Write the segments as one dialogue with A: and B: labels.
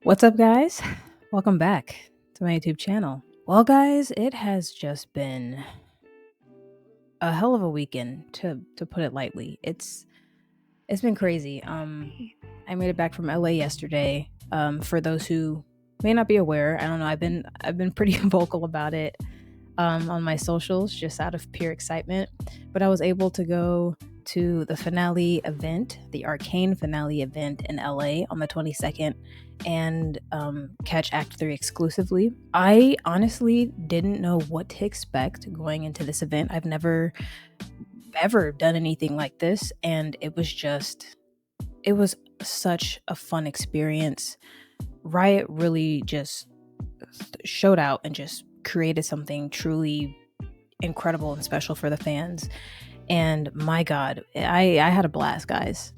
A: What's up, guys? Welcome back to my YouTube channel. Well, guys, it has just been a hell of a weekend, to put it lightly. It's been crazy. I made it back from LA yesterday. For those who may not be aware, I don't know. I've been pretty vocal about it on my socials, just out of pure excitement. But I was able to go to the finale event, the Arcane finale event in LA on the 22nd, and catch Act 3 exclusively. I honestly didn't know what to expect going into this event. I've never ever done anything like this, and it was such a fun experience. Riot really just showed out and just created something truly incredible and special for the fans. And my God, I had a blast, guys.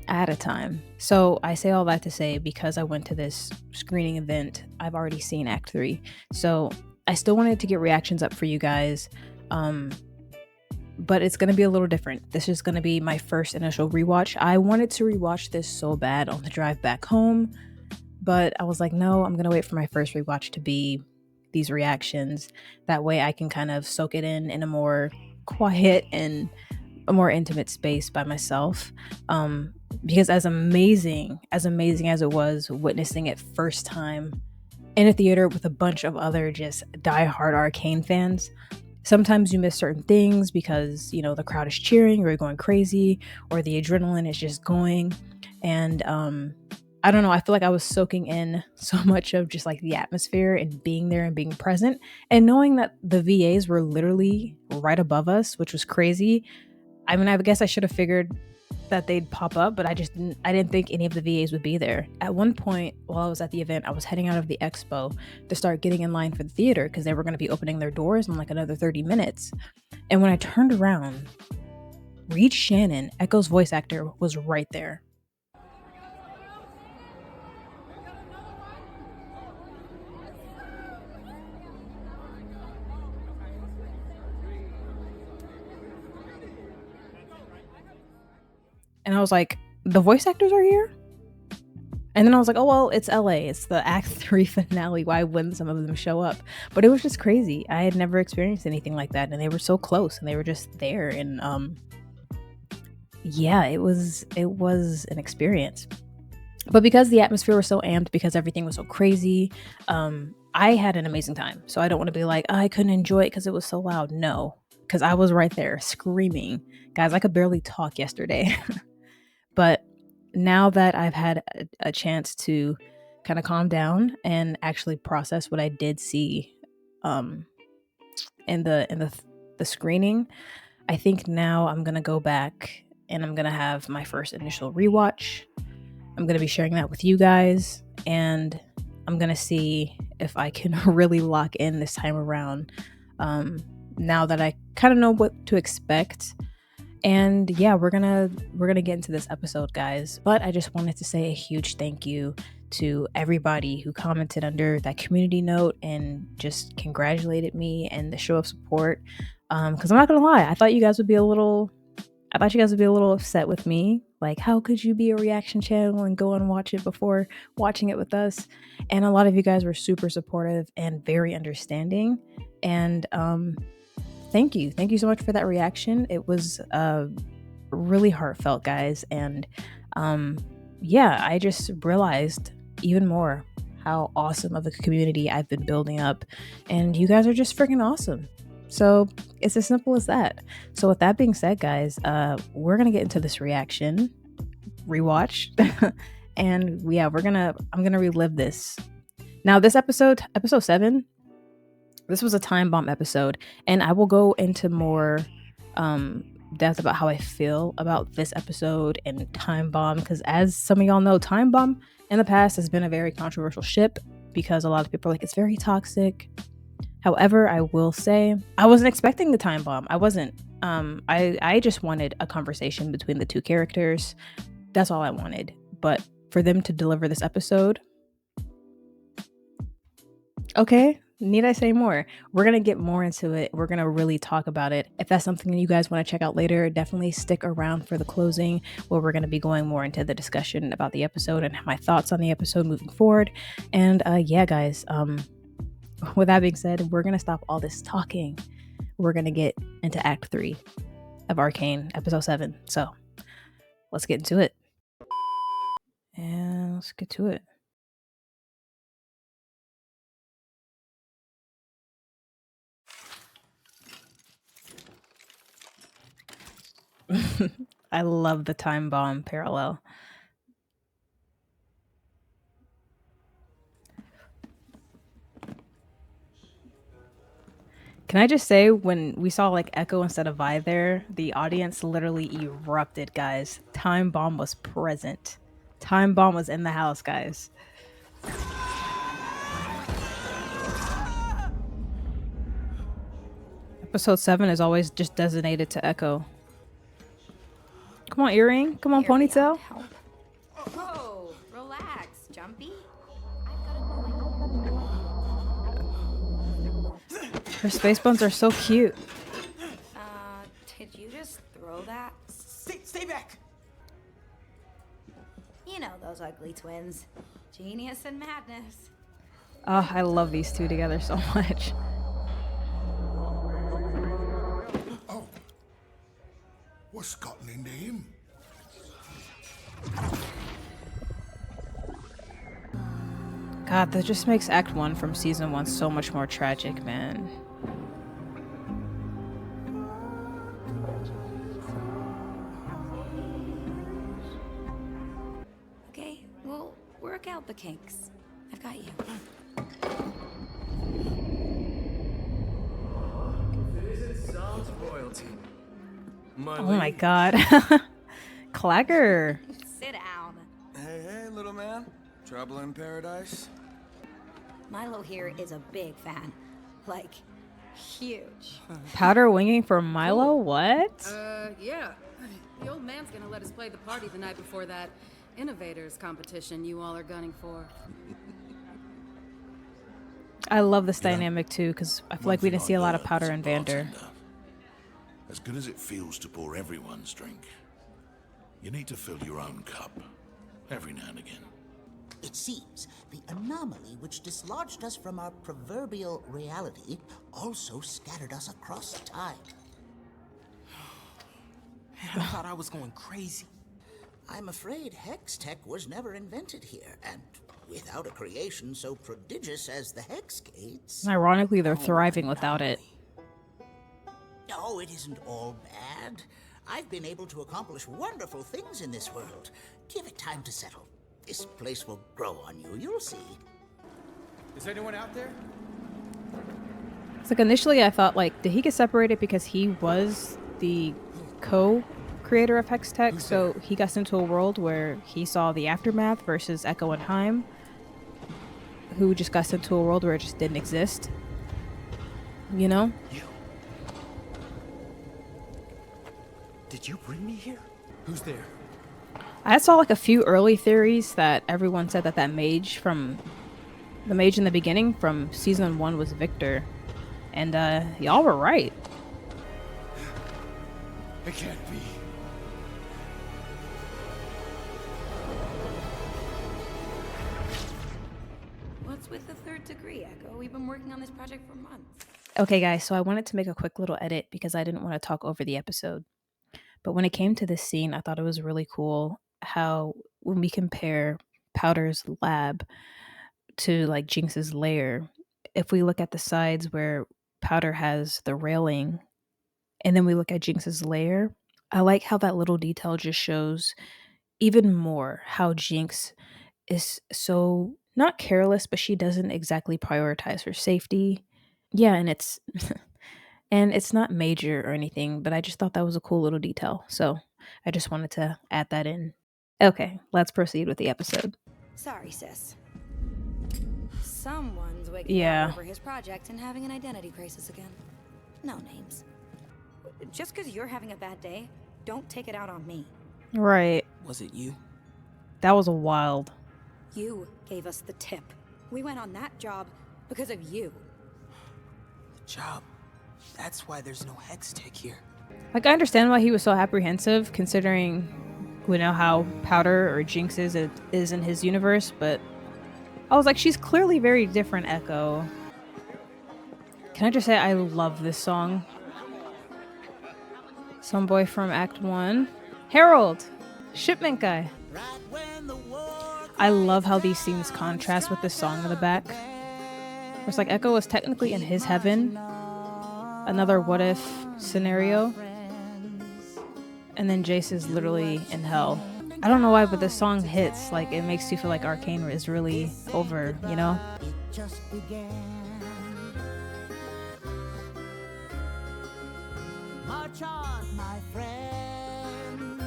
A: I had a time. So I say all that to say, because I went to this screening event, I've already seen Act 3. So I still wanted to get reactions up for you guys. But it's going to be a little different. This is going to be my first initial rewatch. I wanted to rewatch this so bad on the drive back home, but I was like, no, I'm going to wait for my first rewatch to be these reactions. That way I can kind of soak it in a more quiet and a more intimate space by myself. Because as amazing as it was witnessing it first time in a theater with a bunch of other just diehard Arcane fans, sometimes you miss certain things because, you know, the crowd is cheering or you're going crazy or the adrenaline is just going. And I don't know, I feel like I was soaking in so much of just like the atmosphere and being there and being present and knowing that the VAs were literally right above us, which was crazy. I mean, I guess I should have figured that they'd pop up, but I didn't think any of the VAs would be there. At one point while I was at the event, I was heading out of the expo to start getting in line for the theater because they were going to be opening their doors in like another 30 minutes. And when I turned around, Reed Shannon, Echo's voice actor, was right there. And I was like, the voice actors are here? And then I was like, oh, well, it's LA. It's the Act 3 finale. Why wouldn't some of them show up? But it was just crazy. I had never experienced anything like that. And they were so close and they were just there. And yeah, it was an experience. But because the atmosphere was so amped, because everything was so crazy, I had an amazing time. So I don't want to be like, oh, I couldn't enjoy it because it was so loud. No, because I was right there screaming. Guys, I could barely talk yesterday. But now that I've had a chance to kind of calm down and actually process what I did see in the screening, I think now I'm gonna go back and I'm gonna have my first initial rewatch. I'm gonna be sharing that with you guys, and I'm gonna see if I can really lock in this time around. Now that I kind of know what to expect. And yeah, we're gonna get into this episode, guys. But I just wanted to say a huge thank you to everybody who commented under that community note and just congratulated me and the show of support. Because I'm not gonna lie, I thought you guys would be a little upset with me. Like, how could you be a reaction channel and go and watch it before watching it with us? And a lot of you guys were super supportive and very understanding. And thank you so much for that reaction. It was really heartfelt, guys. And yeah, I just realized even more how awesome of a community I've been building up, and you guys are just freaking awesome. So it's as simple as that. So with that being said, guys, we're gonna get into this reaction rewatch. And yeah, I'm gonna relive this. Now this episode 7, this was a time bomb episode, and I will go into more depth about how I feel about this episode and Time Bomb, because as some of y'all know, Time Bomb in the past has been a very controversial ship because a lot of people are like, it's very toxic. However, I will say I wasn't expecting the Time Bomb. I wasn't. I just wanted a conversation between the two characters. That's all I wanted. But for them to deliver this episode, okay, Need I say more? We're going to get more into it. We're going to really talk about it. If that's something you guys want to check out later, definitely stick around for the closing, where we're going to be going more into the discussion about the episode and my thoughts on the episode moving forward. And yeah, guys, with that being said, we're going to stop all this talking. We're going to get into Act 3 of Arcane, Episode 7. So let's get into it. And let's get to it. I love the time bomb parallel. Can I just say, when we saw like Echo instead of Vi there, the audience literally erupted, guys. Time bomb was present. Time bomb was in the house, guys. Episode 7 is always just designated to Echo. Come on, earring. Come on, ponytail.
B: Whoa, relax, Jumpy.
A: Her space buns are so cute.
B: Did you just throw that?
C: Stay back!
B: You know those ugly twins. Genius and madness.
A: Oh, I love these two together so much.
D: Oh. What's gotten into him?
A: God, that just makes Act 1 from Season 1 so much more tragic, man.
B: Okay, we'll work out the kinks. I've got you.
C: Sounds royalty.
A: Oh my god. Clagger.
B: Sit down.
C: Hey, little man. Trouble in paradise?
B: Milo here is a big fan. Like, huge.
A: Powder winging for Milo? What?
E: Yeah. The old man's gonna let us play the party the night before that Innovators competition you all are gunning for.
A: I love this dynamic too, because I feel like we didn't see a lot of Powder and Vander.
D: As good as it feels to pour everyone's drink, you need to fill your own cup every now and again.
F: It seems the anomaly which dislodged us from our proverbial reality also scattered us across time.
C: I thought I was going crazy.
F: I'm afraid Hex Tech was never invented here, and without a creation so prodigious as the Hex Gates...
A: Ironically, they're thriving without it.
F: No, it isn't all bad. I've been able to accomplish wonderful things in this world. Give it time to settle. This place will grow on you, you'll see.
C: Is anyone out there?
A: It's like initially I thought, like, did he get separated because he was the co-creator of Hex Tech, so he got sent to a world where he saw the aftermath versus Echo and Heim, who just got sent to a world where it just didn't exist. You know?
C: Did you bring me here? Who's there?
A: I saw like a few early theories that everyone said that the mage in the beginning from season 1 was Viktor, and y'all were right.
C: It can't be.
B: What's with the third degree, Echo? We've been working on this project for months.
A: Okay, guys, so I wanted to make a quick little edit because I didn't want to talk over the episode. But when it came to this scene, I thought it was really cool how when we compare Powder's lab to like Jinx's lair, if we look at the sides where Powder has the railing and then we look at Jinx's lair, I like how that little detail just shows even more how Jinx is so not careless, but she doesn't exactly prioritize her safety. Yeah, and it's and it's not major or anything, but I just thought that was a cool little detail. So I just wanted to add that in. Okay, let's proceed with the episode.
B: Sorry, sis. Someone's waking up over his project and having an identity crisis again. No names. Just because you're having a bad day, don't take it out on me.
A: Right.
C: Was it you?
A: That was a wild.
B: You gave us the tip. We went on that job because of you.
G: job. That's why there's no hex tech here.
A: Like, I understand why he was so apprehensive, considering we know how Powder or Jinx is in his universe, but I was like, she's clearly very different, Echo. Can I just say I love this song? Some boy from Act 1. Harold! Shipment guy. I love how these scenes contrast with the song in the back. It's like Echo was technically in his heaven. Another what if scenario. And then Jace is literally in hell. I don't know why, but this song hits. Like, it makes you feel like Arcane is really over, you know?
F: It just began. March on, my friends.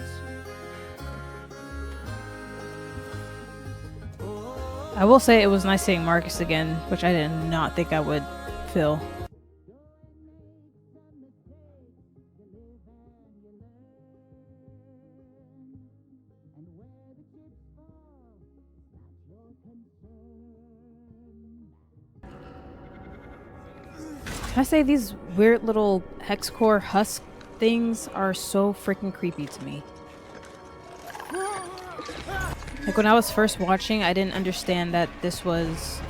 A: I will say it was nice seeing Marcus again, which I did not think I would feel. Can I say these weird little hex core husk things are so freaking creepy to me. Like, when I was first watching, I didn't understand that this was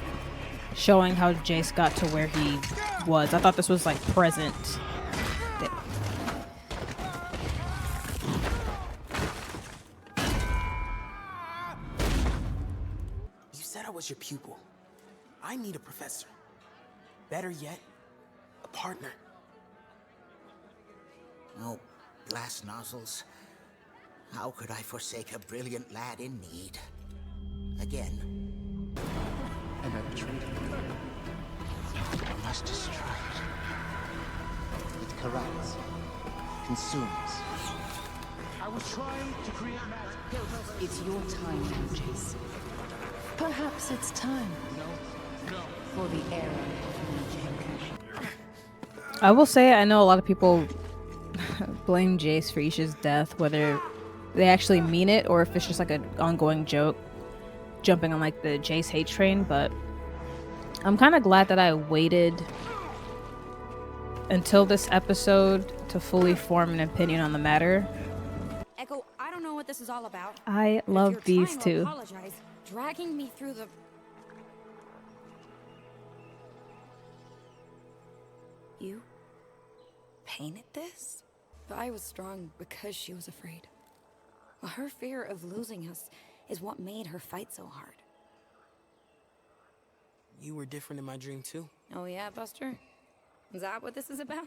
A: showing how Jace got to where he was. I thought this was like present.
G: You said I was your pupil. I need a professor. Better yet, a partner.
F: Oh, glass nozzles. How could I forsake a brilliant lad in need? Again.
C: And I betrayed him.
F: I must destroy it.
C: It corrupts, consumes.
H: I was trying to create magic.
I: It's your time now, Jace. Perhaps it's time for the era of magic.
A: I will say I know a lot of people blame Jace for Aisha's death, whether they actually mean it or if it's just like an ongoing joke, jumping on like the Jace hate train. But I'm kind of glad that I waited until this episode to fully form an opinion on the matter.
B: Echo, I don't know what this is all about.
A: I
B: But if
A: love
B: you're
A: these
B: trying to
A: two.
B: apologize, dragging me through the... You painted this? But I was strong because she was afraid. Well, her fear of losing us is what made her fight so hard.
G: You were different in my dream too.
B: Oh yeah, Buster? Is that what this is about?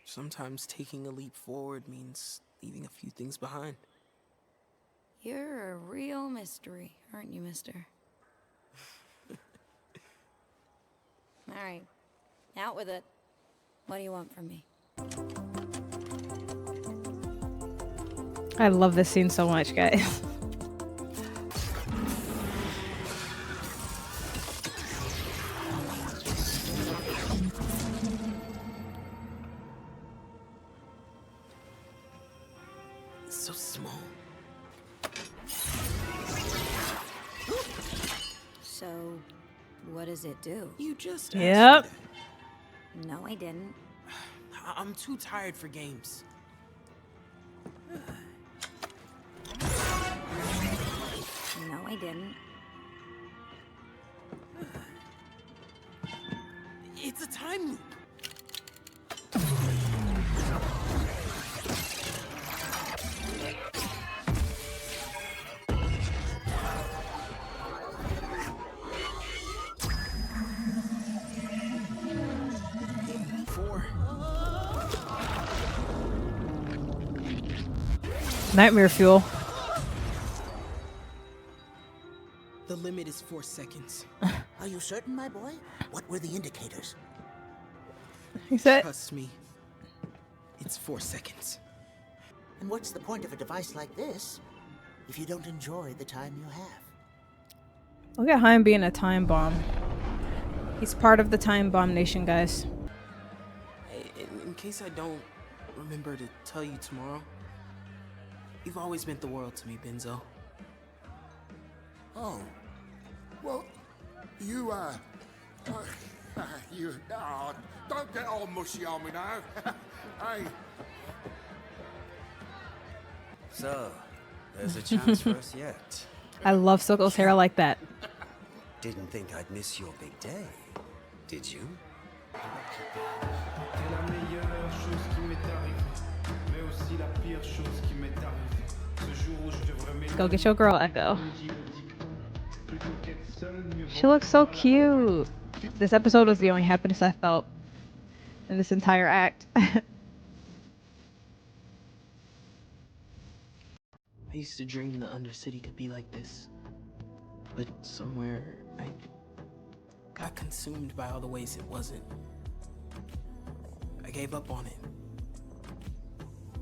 G: Sometimes taking a leap forward means leaving a few things behind.
B: You're a real mystery, aren't you, mister? Alright, out with it. What do you want from me?
A: I love this scene so much, guys.
G: It's so small.
B: So, what does it do?
G: You just
A: Yep.
G: asked me
B: No, I didn't.
G: that. I'm too tired for games.
B: No, I didn't.
G: It's a time loop.
A: Nightmare fuel.
G: The limit is 4 seconds.
F: Are you certain, my boy? What were the indicators?
A: He said,
G: Trust me. It's 4 seconds.
F: And what's the point of a device like this if you don't enjoy the time you have?
A: look at Haim being a time bomb. He's part of the time bomb nation, guys.
G: Hey, in case I don't remember to tell you tomorrow, you've always meant the world to me, Benzo.
J: Oh. Well, you,
H: you. Oh, don't get all mushy on me now. Hey.
C: So, there's a chance for us yet.
A: I love Soko's hair like that.
C: Didn't think I'd miss your big day, did you?
A: Go get your girl, Echo. She looks so cute. This episode was the only happiness I felt in this entire act.
G: I used to dream the Undercity could be like this. But somewhere, I got consumed by all the ways it wasn't. I gave up on it.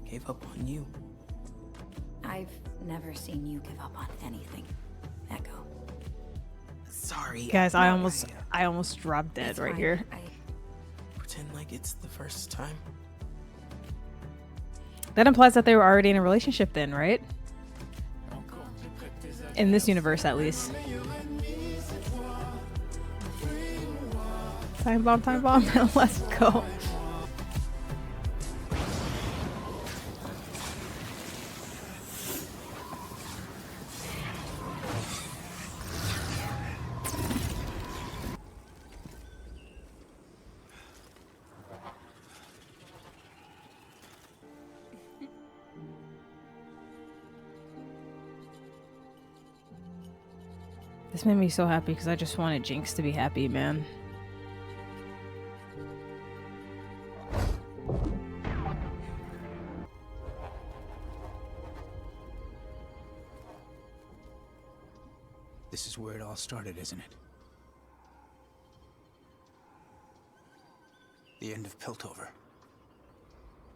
G: Gave up on you.
B: I've never seen you give up on anything, Echo.
G: Sorry.
A: Guys, I almost dropped dead
B: It's
A: right
B: fine.
A: here.
G: Pretend like it's the first time.
A: That implies that they were already in a relationship then, right? In this universe, at least. Time bomb, let's go. This made me so happy because I just wanted Jinx to be happy, man.
J: This is where it all started, isn't it? The end of Piltover.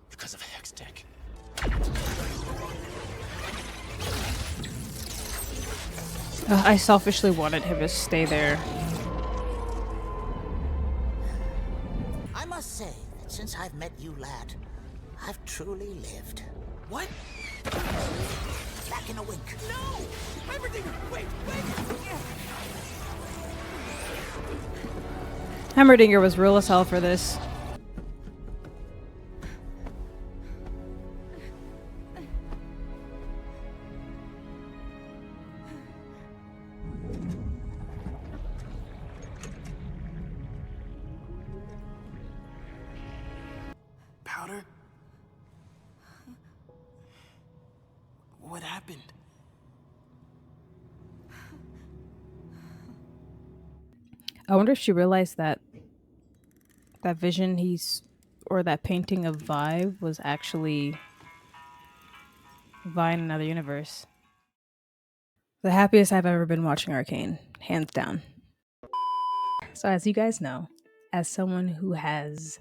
J: Because of Hextech.
A: I selfishly wanted him to stay there.
F: I must say that since I've met you, lad, I've truly lived.
G: What?
F: Back in a wink.
G: No! Everything! Wait!
A: Heimerdinger was real as hell for this.
G: Powder? What happened?
A: I wonder if she realized that that vision or that painting of Vi was actually Vi in another universe. The happiest I've ever been watching Arcane, hands down. So as you guys know, as someone who has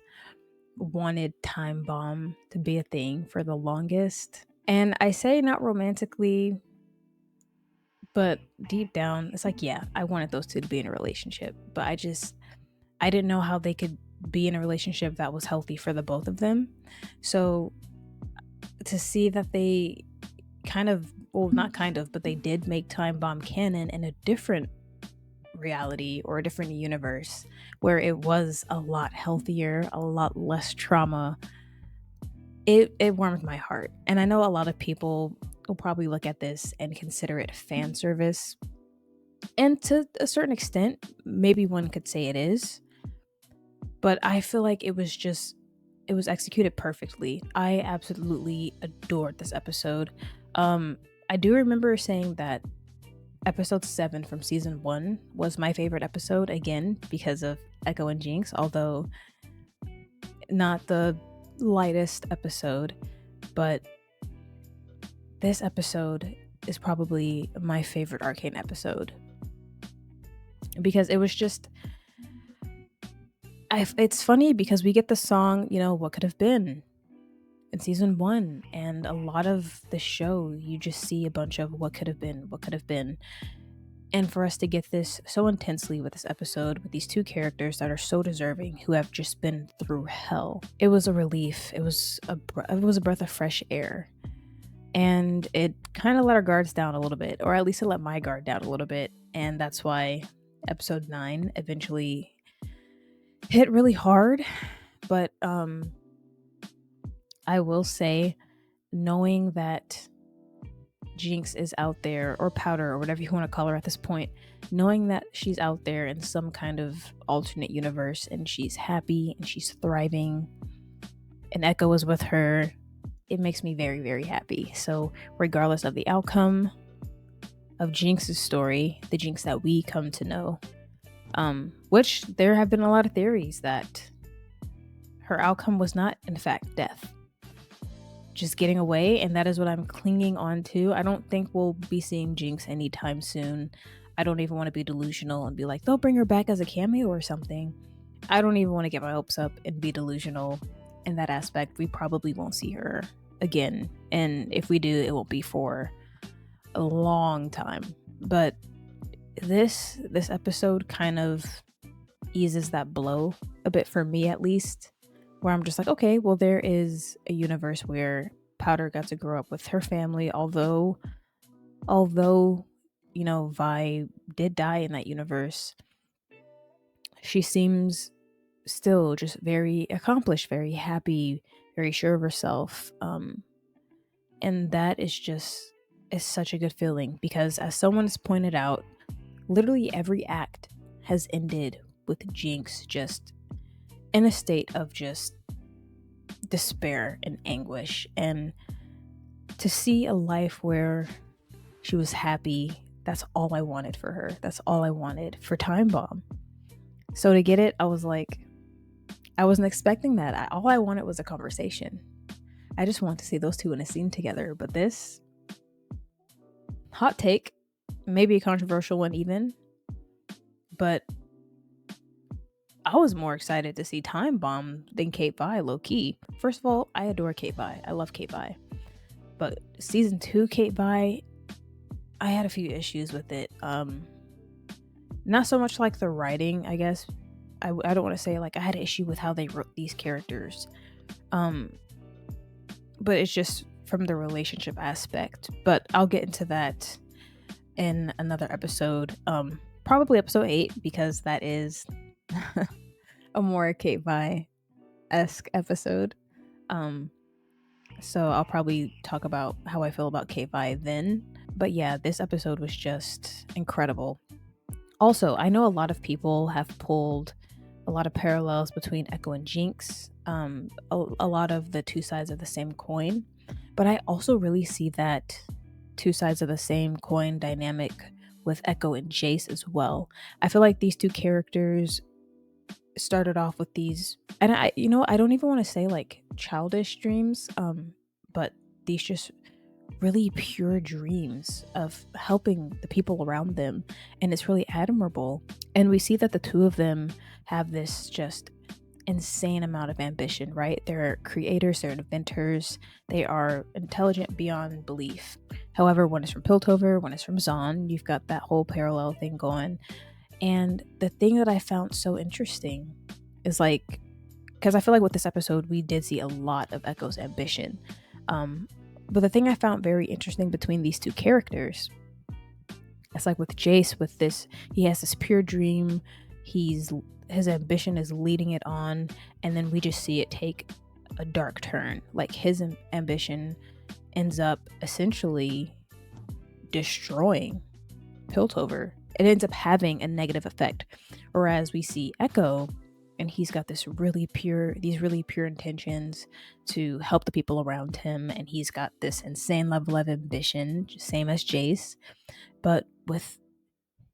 A: wanted Time Bomb to be a thing for the longest, and I say not romantically, but deep down, it's like, yeah, I wanted those two to be in a relationship, but I didn't know how they could be in a relationship that was healthy for the both of them. So to see that they but they did make Time Bomb canon in a different reality or a different universe where it was a lot healthier, a lot less trauma, it warmed my heart. And I know a lot of people will probably look at this and consider it fan service, and to a certain extent maybe one could say it is, but I feel like it was executed perfectly. I absolutely adored this episode. I do remember saying that episode 7 from season 1 was my favorite episode, again because of Echo and Jinx, although not the lightest episode. But this episode is probably my favorite Arcane episode because it was just it's funny because we get the song, What Could Have Been in season 1, and a lot of the show you just see a bunch of what could have been. And for us to get this so intensely with this episode, with these two characters that are so deserving, who have just been through hell, it was a relief. It was a breath of fresh air. And it kind of let our guards down a little bit, or at least it let my guard down a little bit. And that's why episode 9 eventually hit really hard, but I will say, knowing that Jinx is out there, or Powder, or whatever you want to call her at this point, knowing that she's out there in some kind of alternate universe and she's happy and she's thriving and Echo is with her, it makes me very, very happy. So regardless of the outcome of Jinx's story, the Jinx that we come to know, which there have been a lot of theories that her outcome was not in fact death, just getting away, and that is what I'm clinging on to. I don't think we'll be seeing Jinx anytime soon. I don't even want to be delusional and be like, they'll bring her back as a cameo or something. I don't even want to get my hopes up and be delusional in that aspect. We probably won't see her again, and if we do, it won't be for a long time. But this episode kind of eases that blow a bit, for me at least, where I'm just like, okay, well, there is a universe where Powder got to grow up with her family, although you know, Vi did die in that universe. She seems still just very accomplished, very happy, very sure of herself, and that is such a good feeling, because as someone's pointed out, literally every act has ended with Jinx just in a state of just despair and anguish, and to see a life where she was happy, that's all I wanted for her. That's all I wanted for Time Bomb. So to get it, I was like, I wasn't expecting that. All I wanted was a conversation. I just wanted to see those two in a scene together. But this, hot take, maybe a controversial one even, but I was more excited to see Time Bomb than Kate Vi, low key. First of all, I adore Kate Vi. I love Kate Vi. But season 2 Kate Vi, I had a few issues with it. Not so much like the writing, I guess. I don't want to say like I had an issue with how they wrote these characters. But it's just from the relationship aspect. But I'll get into that in another episode. Probably episode 8, because that is a more Kate Vi-esque episode. So I'll probably talk about how I feel about Kate Vi then. But yeah, this episode was just incredible. Also, I know a lot of people have pulled a lot of parallels between Echo and Jinx, a lot of the two sides of the same coin, but I also really see that two sides of the same coin dynamic with Echo and Jace as well. I feel like these two characters started off with these, and I don't even want to say like childish dreams, but these just really pure dreams of helping the people around them, and it's really admirable. And we see that the two of them have this just insane amount of ambition, right? They're creators, they're inventors, they are intelligent beyond belief. However, one is from Piltover, one is from Zon. You've got that whole parallel thing going. And the thing that I found so interesting is like, because I feel like with this episode we did see a lot of Echo's ambition, but the thing I found very interesting between these two characters, it's like with Jace, with this, he has this pure dream, his ambition is leading it on, and then we just see it take a dark turn. Like his ambition ends up essentially destroying Piltover. It ends up having a negative effect. Whereas we see Echo, and he's got these really pure intentions to help the people around him, and he's got this insane level of ambition, same as Jace. But with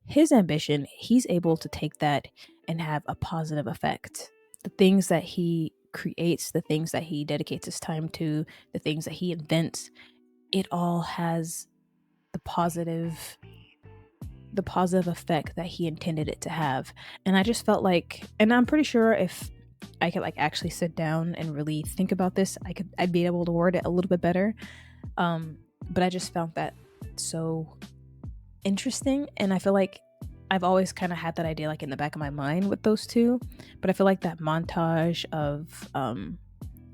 A: his ambition, he's able to take that and have a positive effect. The things that he creates, the things that he dedicates his time to, the things that he invents, it all has the positive effect that he intended it to have. And I just felt like, and I'm pretty sure if I could like actually sit down and really think about this, I'd be able to word it a little bit better. But I just found that so interesting, and I feel like I've always kind of had that idea like in the back of my mind with those two, but I feel like that montage of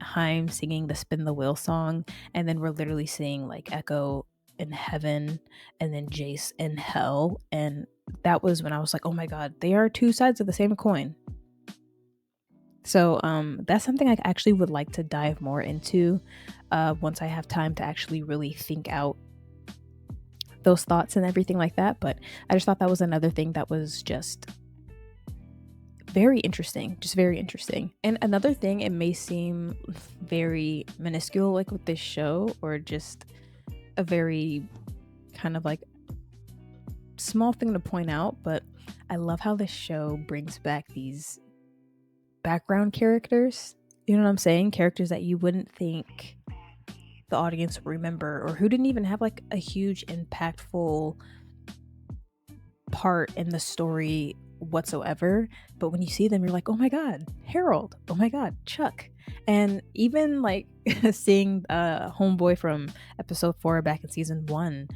A: Haim singing the Spin the Wheel song, and then we're literally seeing like Echo in heaven and then Jace in hell, and that was when I was like, oh my god, they are two sides of the same coin. So that's something I actually would like to dive more into once I have time to actually really think out those thoughts and everything like that. But I just thought that was another thing that was just very interesting, just very interesting. And another thing, it may seem very minuscule, like with this show, or just a very kind of like small thing to point out, but I love how this show brings back these background characters. You know what I'm saying? Characters that you wouldn't think the audience would remember, or who didn't even have like a huge impactful part in the story whatsoever, but when you see them, you're like, oh my god, Harold, oh my god, Chuck. And even like seeing homeboy from episode 4 back in season 1,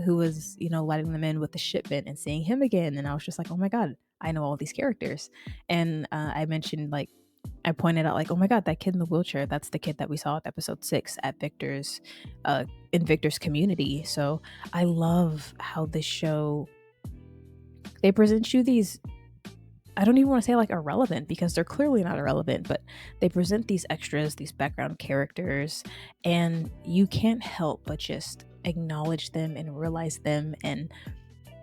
A: who was, you know, letting them in with the shipment, and seeing him again, and I was just like, oh my god, I know all these characters. And I mentioned, like, I pointed out, like, oh my god, that kid in the wheelchair, that's the kid that we saw at episode 6 at Victor's in Victor's community. So I love how this show, they present you these, I don't even want to say like irrelevant, because they're clearly not irrelevant, but they present these extras, these background characters, and you can't help but just acknowledge them and realize them. And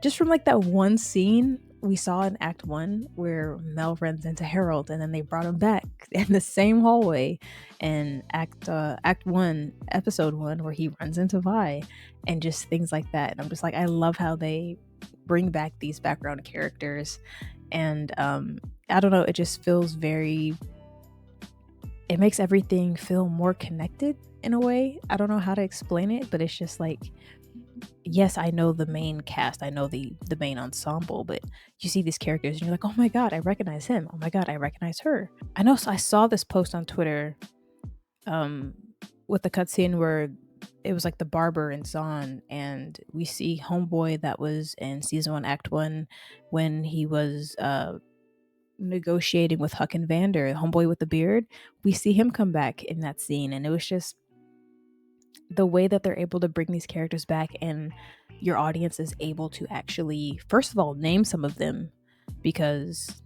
A: just from like that one scene we saw in Act 1 where Mel runs into Harold, and then they brought him back in the same hallway in Act 1, Episode 1, where he runs into Vi, and just things like that. And I'm just like, I love how they bring back these background characters. And I don't know, it just feels very, it makes everything feel more connected in a way. I don't know how to explain it, but it's just like, yes, I know the main cast, I know the main ensemble, but you see these characters and you're like, oh my god, I recognize him, oh my god, I recognize her. I know, so I saw this post on Twitter with the cutscene where it was like the barber and Zahn, and we see homeboy that was in season 1 Act 1 when he was negotiating with Huck and Vander, homeboy with the beard. We see him come back in that scene, and it was just the way that they're able to bring these characters back, and your audience is able to actually, first of all, name some of them, because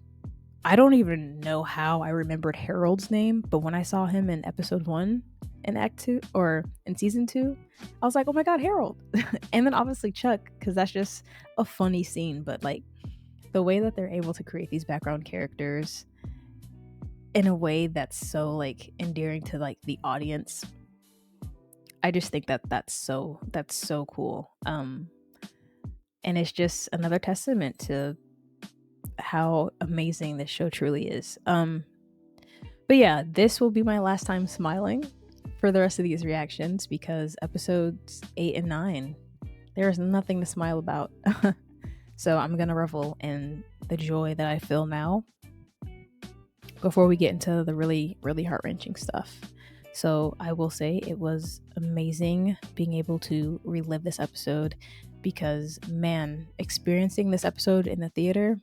A: I don't even know how I remembered Harold's name, but when I saw him in episode 1 in Act 2 or in season 2, I was like, oh my god, Harold. And then obviously Chuck, because that's just a funny scene. But like the way that they're able to create these background characters in a way that's so like endearing to like the audience, I just think that that's so cool. And it's just another testament to how amazing this show truly is. But yeah, this will be my last time smiling for the rest of these reactions, because episodes 8 and 9, there is nothing to smile about. So I'm gonna revel in the joy that I feel now before we get into the really, really heart-wrenching stuff. So I will say it was amazing being able to relive this episode, because man, experiencing this episode in the theater,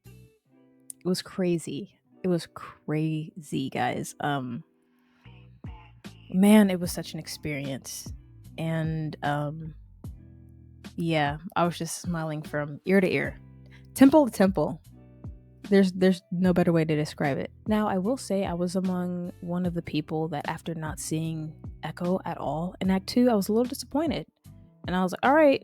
A: it was crazy. It was crazy, guys. Man, it was such an experience. And yeah, I was just smiling from ear to ear, temple to temple. There's no better way to describe it. Now, I will say I was among one of the people that, after not seeing Echo at all in Act 2, I was a little disappointed. And I was like, all right,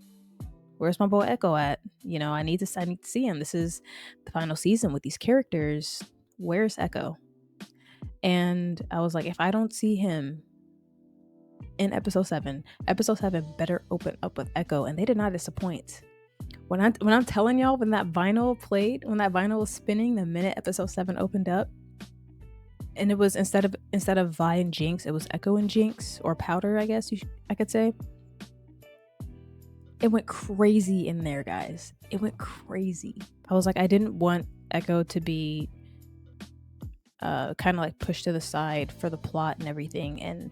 A: where's my boy Echo at? You know, I need to see him. This is the final season with these characters. Where's Echo? And I was like, if I don't see him in episode 7 better open up with Echo. And they did not disappoint. When I'm telling y'all, when that vinyl was spinning the minute episode 7 opened up, and it was instead of Vi and Jinx, it was Echo and Jinx, or Powder, I guess I could say. It went crazy in there, guys. It went crazy. I was like, I didn't want Echo to be kind of like pushed to the side for the plot and everything. And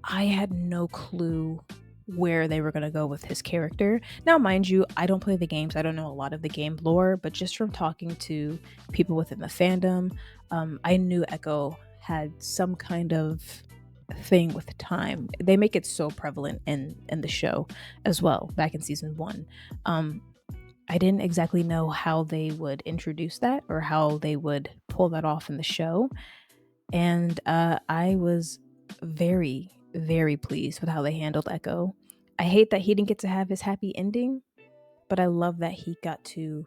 A: I had no clue where they were going to go with his character. Now, mind you, I don't play the games. I don't know a lot of the game lore, but just from talking to people within the fandom, I knew Echo had some kind of thing with time. They make it so prevalent in the show as well, back in season 1. I didn't exactly know how they would introduce that or how they would pull that off in the show. And I was very, very pleased with how they handled Echo. I hate that he didn't get to have his happy ending, but I love that he got to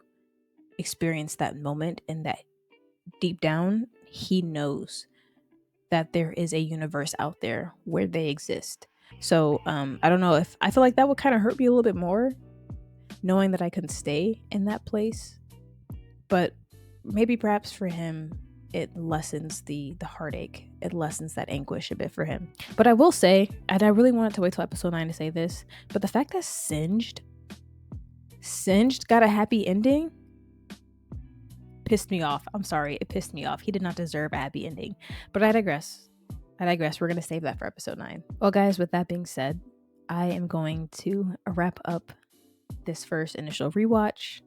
A: experience that moment and that deep down, he knows that there is a universe out there where they exist. So I don't know, if I feel like that would kind of hurt me a little bit more, knowing that I couldn't stay in that place. But maybe perhaps for him, it lessens the heartache. It lessens that anguish a bit for him. But I will say, and I really wanted to wait till episode 9 to say this, but the fact that Singed got a happy ending pissed me off. I'm sorry, it pissed me off. He did not deserve a happy ending. But I digress. We're going to save that for episode 9. Well, guys, with that being said, I am going to wrap up this first initial rewatch.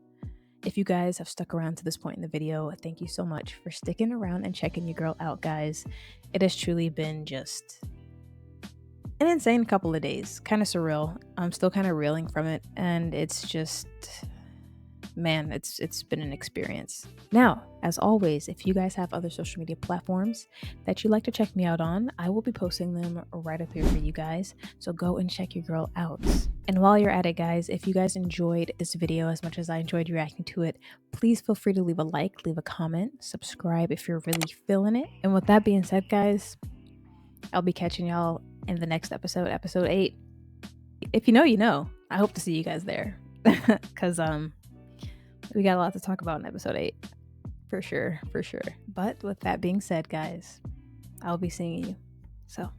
A: If you guys have stuck around to this point in the video, thank you so much for sticking around and checking your girl out, guys. It has truly been just an insane couple of days. Kind of surreal. I'm still kind of reeling from it, and it's just, man, it's been an experience. Now, as always, if you guys have other social media platforms that you'd like to check me out on, I will be posting them right up here for you guys, so go and check your girl out. And while you're at it, guys, if you guys enjoyed this video as much as I enjoyed reacting to it, please feel free to leave a like, leave a comment, subscribe if you're really feeling it. And with that being said, guys, I'll be catching y'all in the next episode, episode 8. If you know, you know. I hope to see you guys there, because we got a lot to talk about in episode 8. For sure. But with that being said, guys, I'll be seeing you. So